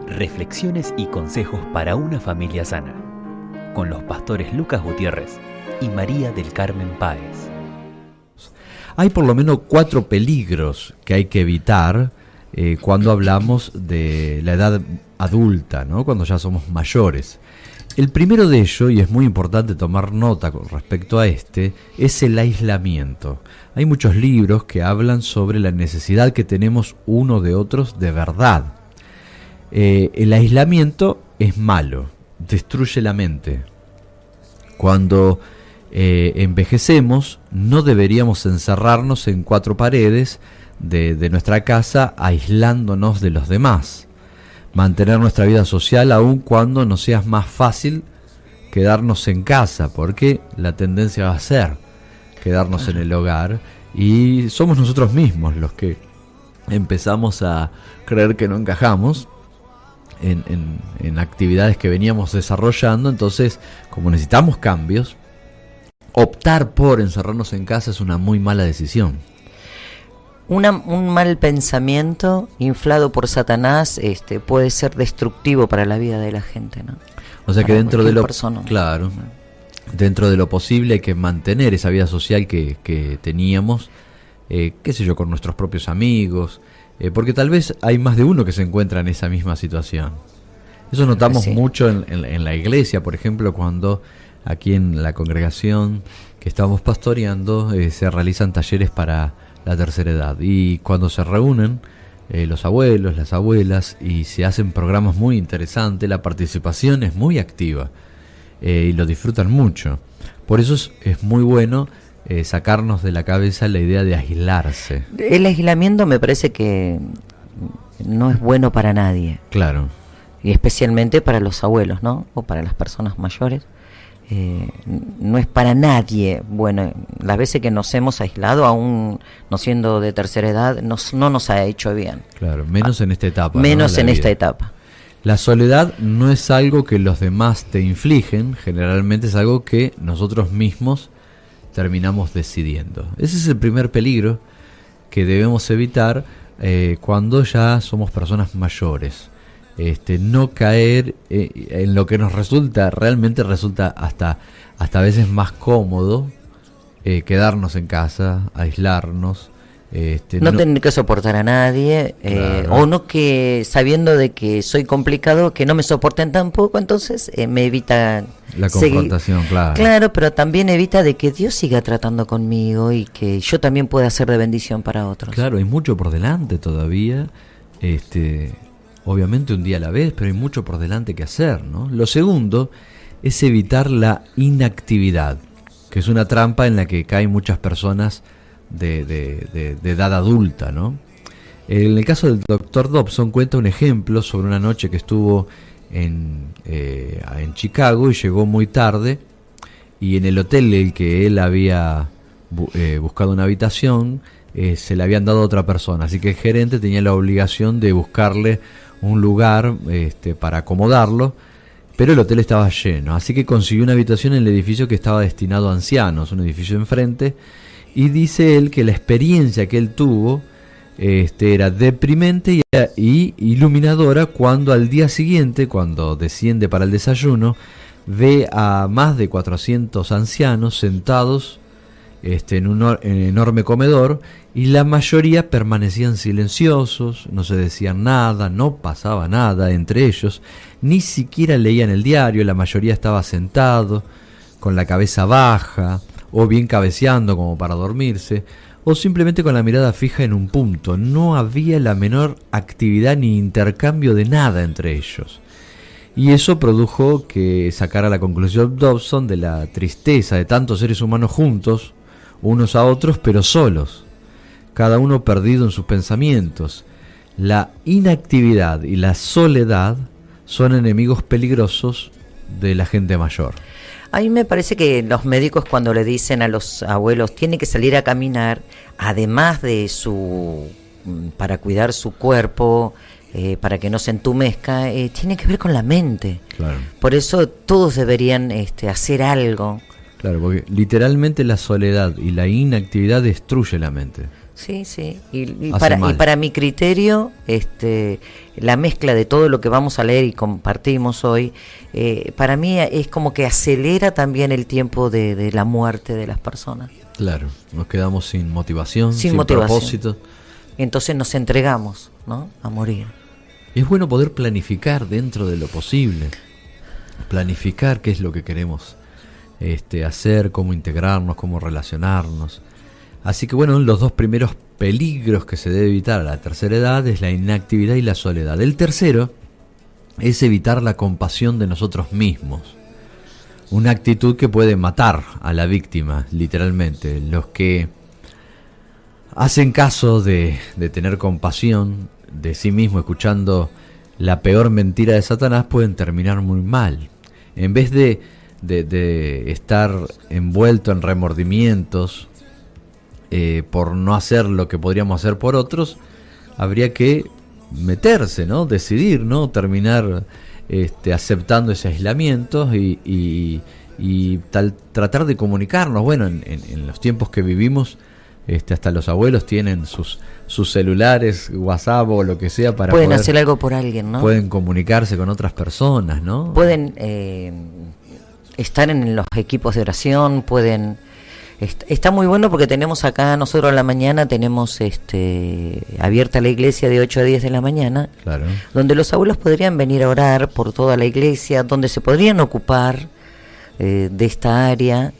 Reflexiones y consejos para una familia sana, con los pastores Lucas Gutiérrez y María del Carmen Páez. Hay por lo menos 4 peligros que hay que evitar cuando hablamos de la edad adulta, ¿no? Cuando ya somos mayores. El primero de ellos, y es muy importante tomar nota con respecto a este, es el aislamiento. Hay muchos libros que hablan sobre la necesidad que tenemos uno de otros de verdad. El aislamiento es malo, destruye la mente. Cuando envejecemos, no deberíamos encerrarnos en 4 paredes de nuestra casa aislándonos de los demás. Mantener nuestra vida social aun cuando nos sea más fácil quedarnos en casa, porque la tendencia va a ser quedarnos en el hogar y somos nosotros mismos los que empezamos a creer que no encajamos en actividades que veníamos desarrollando. Entonces, como necesitamos cambios, optar por encerrarnos en casa es una muy mala decisión. Un mal pensamiento inflado por Satanás puede ser destructivo para la vida de la gente, ¿no? O sea, para que dentro de lo persona. Claro, dentro de lo posible hay que mantener esa vida social que teníamos, qué sé yo, con nuestros propios amigos, porque tal vez hay más de uno que se encuentra en esa misma situación. Eso notamos mucho en la iglesia, por ejemplo, cuando aquí en la congregación que estamos pastoreando se realizan talleres para la tercera edad, y cuando se reúnen los abuelos, las abuelas, y se hacen programas muy interesantes, la participación es muy activa y lo disfrutan mucho. Por eso es muy bueno sacarnos de la cabeza la idea de aislarse. El aislamiento me parece que no es bueno para nadie. Claro. Y especialmente para los abuelos, ¿no? O para las personas mayores. No es para nadie. Bueno, las veces que nos hemos aislado, aún no siendo de tercera edad, no nos ha hecho bien. Claro, menos en esta etapa. Menos ¿no? en esta vida. etapa. La soledad no es algo que los demás te infligen, generalmente es algo que nosotros mismos terminamos decidiendo. Ese es el primer peligro que debemos evitar cuando ya somos personas mayores. No caer en lo que nos realmente resulta hasta a veces más cómodo quedarnos en casa, aislarnos. No tener que soportar a nadie, claro. O no que sabiendo de que soy complicado, que no me soporten tampoco, entonces me evita la confrontación, Claro, pero también evita de que Dios siga tratando conmigo y que yo también pueda ser de bendición para otros. Claro, hay mucho por delante todavía, obviamente un día a la vez, pero hay mucho por delante que hacer, ¿no? Lo segundo es evitar la inactividad, que es una trampa en la que caen muchas personas de edad adulta, ¿no? En el caso del Dr. Dobson cuenta un ejemplo sobre una noche que estuvo en Chicago y llegó muy tarde, y en el hotel en el que él había buscado una habitación se le habían dado a otra persona, así que el gerente tenía la obligación de buscarle un lugar para acomodarlo, pero el hotel estaba lleno, así que consiguió una habitación en el edificio que estaba destinado a ancianos, un edificio enfrente. Y dice él que la experiencia que él tuvo era deprimente y iluminadora cuando al día siguiente, cuando desciende para el desayuno, ve a más de 400 ancianos sentados en un enorme comedor, y la mayoría permanecían silenciosos, no se decían nada, no pasaba nada entre ellos, ni siquiera leían el diario, la mayoría estaba sentado, con la cabeza baja, o bien cabeceando como para dormirse, o simplemente con la mirada fija en un punto. No había la menor actividad ni intercambio de nada entre ellos. Y eso produjo que sacara la conclusión Dobson de la tristeza de tantos seres humanos juntos, unos a otros, pero solos, cada uno perdido en sus pensamientos. La inactividad y la soledad son enemigos peligrosos de la gente mayor. A mí me parece que los médicos, cuando le dicen a los abuelos tiene que salir a caminar, además de para cuidar su cuerpo, para que no se entumezca, tiene que ver con la mente. Claro. Por eso todos deberían hacer algo. Claro, porque literalmente la soledad y la inactividad destruye la mente. Sí, sí. Hace mal. Y para mi criterio, la mezcla de todo lo que vamos a leer y compartimos hoy, para mí es como que acelera también el tiempo de la muerte de las personas. Claro, nos quedamos sin motivación, sin motivación. propósito. Entonces nos entregamos, ¿no?, a morir. Y es bueno poder planificar dentro de lo posible. Planificar qué es lo que queremos hacer, cómo integrarnos, cómo relacionarnos. Así que bueno, los dos primeros peligros que se debe evitar a la tercera edad es la inactividad y la soledad. El tercero es evitar la compasión de nosotros mismos. Una actitud que puede matar a la víctima, literalmente. Los que hacen caso de tener compasión de sí mismo, escuchando la peor mentira de Satanás, pueden terminar muy mal. En vez de estar envuelto en remordimientos por no hacer lo que podríamos hacer por otros, habría que meterse, ¿no? Decidir, ¿no? Terminar aceptando ese aislamiento y tratar de comunicarnos. Bueno, en los tiempos que vivimos, hasta los abuelos tienen sus celulares, WhatsApp o lo que sea para pueden poder hacer algo por alguien, ¿no? Pueden comunicarse con otras personas, ¿no? Pueden estar en los equipos de oración, pueden... Está muy bueno porque tenemos acá, nosotros a la mañana tenemos abierta la iglesia de 8 a 10 de la mañana, Claro. donde los abuelos podrían venir a orar por toda la iglesia, donde se podrían ocupar de esta área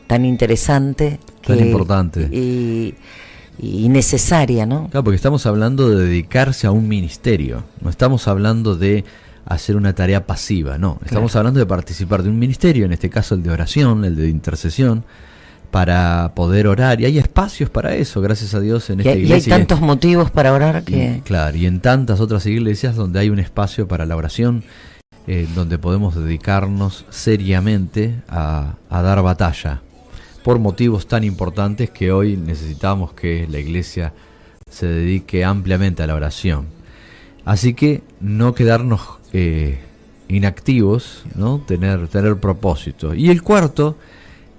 tan interesante, Tan importante. y necesaria, ¿no? Claro, porque estamos hablando de dedicarse a un ministerio, no estamos hablando de hacer una tarea pasiva, no, estamos hablando de participar de un ministerio, en este caso el de oración, el de intercesión, para poder orar, y hay espacios para eso, gracias a Dios, en esta iglesia. Y hay tantos motivos para orar que... Claro, y en tantas otras iglesias donde hay un espacio para la oración, donde podemos dedicarnos seriamente a dar batalla, por motivos tan importantes que hoy necesitamos que la iglesia se dedique ampliamente a la oración. Así que no quedarnos inactivos, ¿no? Tener propósito. Y el cuarto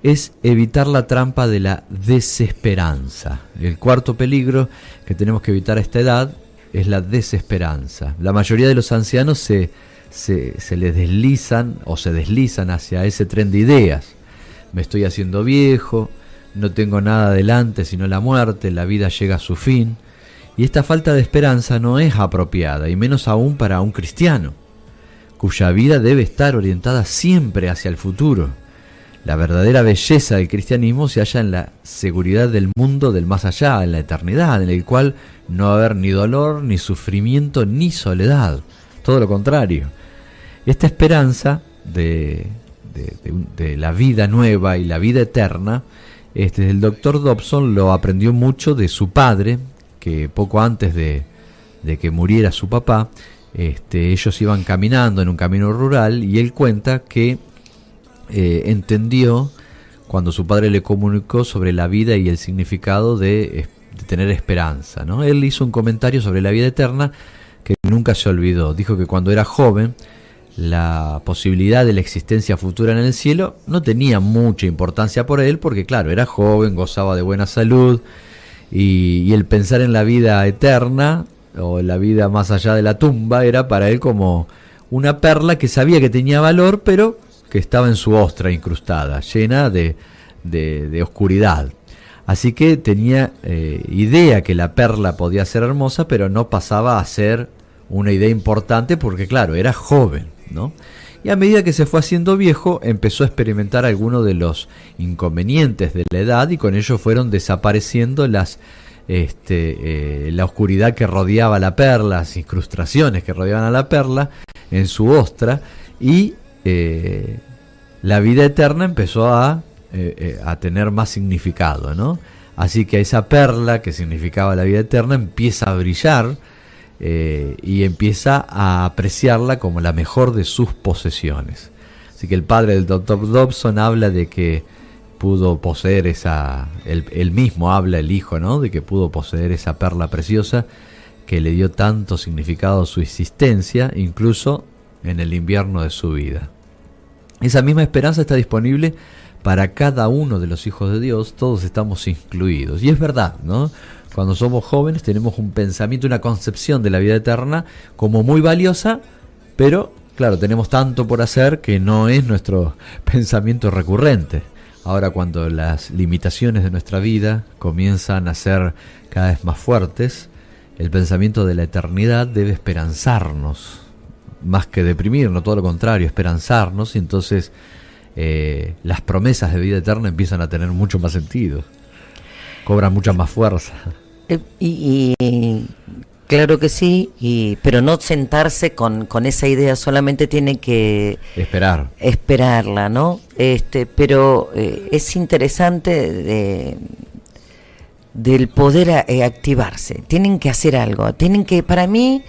es evitar la trampa de la desesperanza. El cuarto peligro que tenemos que evitar a esta edad es la desesperanza. La mayoría de los ancianos se les deslizan o se deslizan hacia ese tren de ideas. Me estoy haciendo viejo, no tengo nada adelante sino la muerte, la vida llega a su fin. Y esta falta de esperanza no es apropiada, y menos aún para un cristiano, cuya vida debe estar orientada siempre hacia el futuro. La verdadera belleza del cristianismo se halla en la seguridad del mundo del más allá, en la eternidad, en el cual no va a haber ni dolor, ni sufrimiento, ni soledad. Todo lo contrario. Esta esperanza de la vida nueva y la vida eterna, el doctor Dobson lo aprendió mucho de su padre, que poco antes de que muriera su papá, ellos iban caminando en un camino rural, y él cuenta que entendió cuando su padre le comunicó sobre la vida y el significado de tener esperanza, ¿no? Él hizo un comentario sobre la vida eterna que nunca se olvidó. Dijo que cuando era joven, la posibilidad de la existencia futura en el cielo no tenía mucha importancia por él, porque claro, era joven, gozaba de buena salud, y el pensar en la vida eterna o la vida más allá de la tumba era para él como una perla que sabía que tenía valor, pero que estaba en su ostra incrustada, llena de oscuridad. Así que tenía idea que la perla podía ser hermosa, pero no pasaba a ser una idea importante porque claro, era joven, ¿no? Y a medida que se fue haciendo viejo, empezó a experimentar algunos de los inconvenientes de la edad, y con ello fueron desapareciendo la oscuridad que rodeaba la perla, las incrustaciones que rodeaban a la perla en su ostra, y la vida eterna empezó a tener más significado, ¿no? Así que esa perla que significaba la vida eterna empieza a brillar, y empieza a apreciarla como la mejor de sus posesiones. Así que el padre del Dr. Dobson habla de que pudo poseer él mismo habla, el hijo, ¿no? De que pudo poseer esa perla preciosa que le dio tanto significado a su existencia, incluso en el invierno de su vida. Esa misma esperanza está disponible para cada uno de los hijos de Dios, todos estamos incluidos. Y es verdad, ¿no? Cuando somos jóvenes tenemos un pensamiento, una concepción de la vida eterna como muy valiosa, pero claro, tenemos tanto por hacer que no es nuestro pensamiento recurrente. Ahora, cuando las limitaciones de nuestra vida comienzan a ser cada vez más fuertes, el pensamiento de la eternidad debe esperanzarnos, más que deprimirnos, todo lo contrario, esperanzarnos, y entonces las promesas de vida eterna empiezan a tener mucho más sentido, cobran mucha más fuerza. Y claro que sí, pero no sentarse con esa idea, solamente tiene que esperarla, ¿no? Pero es interesante del poder activarse. Tienen que hacer algo, tienen que, para mí,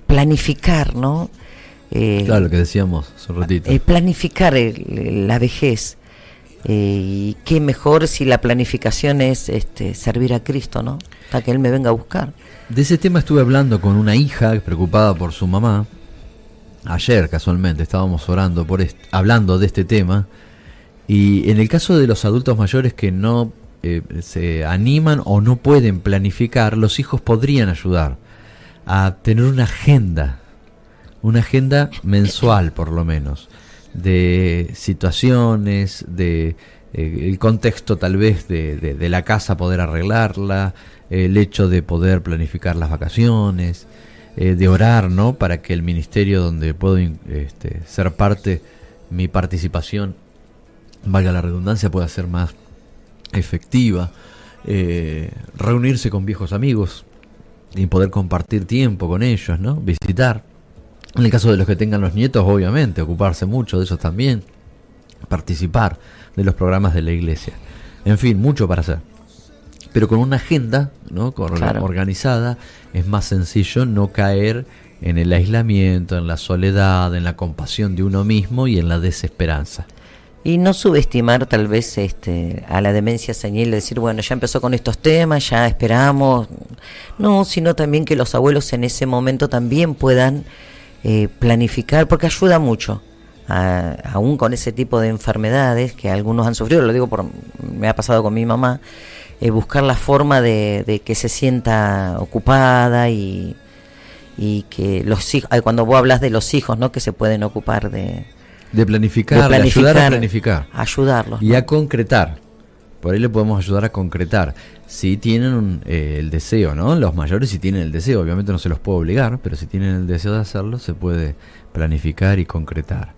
planificar, ¿no? Claro, lo que decíamos hace un ratito. Planificar la vejez. Y qué mejor si la planificación es servir a Cristo, ¿no? Para que Él me venga a buscar. De ese tema estuve hablando con una hija preocupada por su mamá. Ayer, casualmente, estábamos orando hablando de este tema. Y en el caso de los adultos mayores que no se animan o no pueden planificar, los hijos podrían ayudar a tener una agenda mensual por lo menos, de situaciones, de el contexto tal vez de la casa, poder arreglarla, el hecho de poder planificar las vacaciones, de orar, ¿no? Para que el ministerio donde puedo ser parte, mi participación, valga la redundancia, pueda ser más efectiva, reunirse con viejos amigos y poder compartir tiempo con ellos, ¿no? Visitar. En el caso de los que tengan los nietos, obviamente, ocuparse mucho de eso también, participar de los programas de la iglesia. En fin, mucho para hacer. Pero con una agenda, ¿no? Claro. Organizada, es más sencillo no caer en el aislamiento, en la soledad, en la compasión de uno mismo y en la desesperanza. Y no subestimar tal vez a la demencia senil, decir, bueno, ya empezó con estos temas, ya esperamos. No, sino también que los abuelos en ese momento también puedan planificar, porque ayuda mucho, aún con ese tipo de enfermedades que algunos han sufrido, lo digo me ha pasado con mi mamá, buscar la forma de que se sienta ocupada y que los hijos, cuando vos hablas de los hijos, ¿no? Que se pueden ocupar de planificar, de ayudar a planificar, ayudarlos, ¿no? Y a concretar. Por ahí le podemos ayudar a concretar. Si tienen el deseo, ¿no? Los mayores, si tienen el deseo, obviamente no se los puedo obligar, pero si tienen el deseo de hacerlo, se puede planificar y concretar.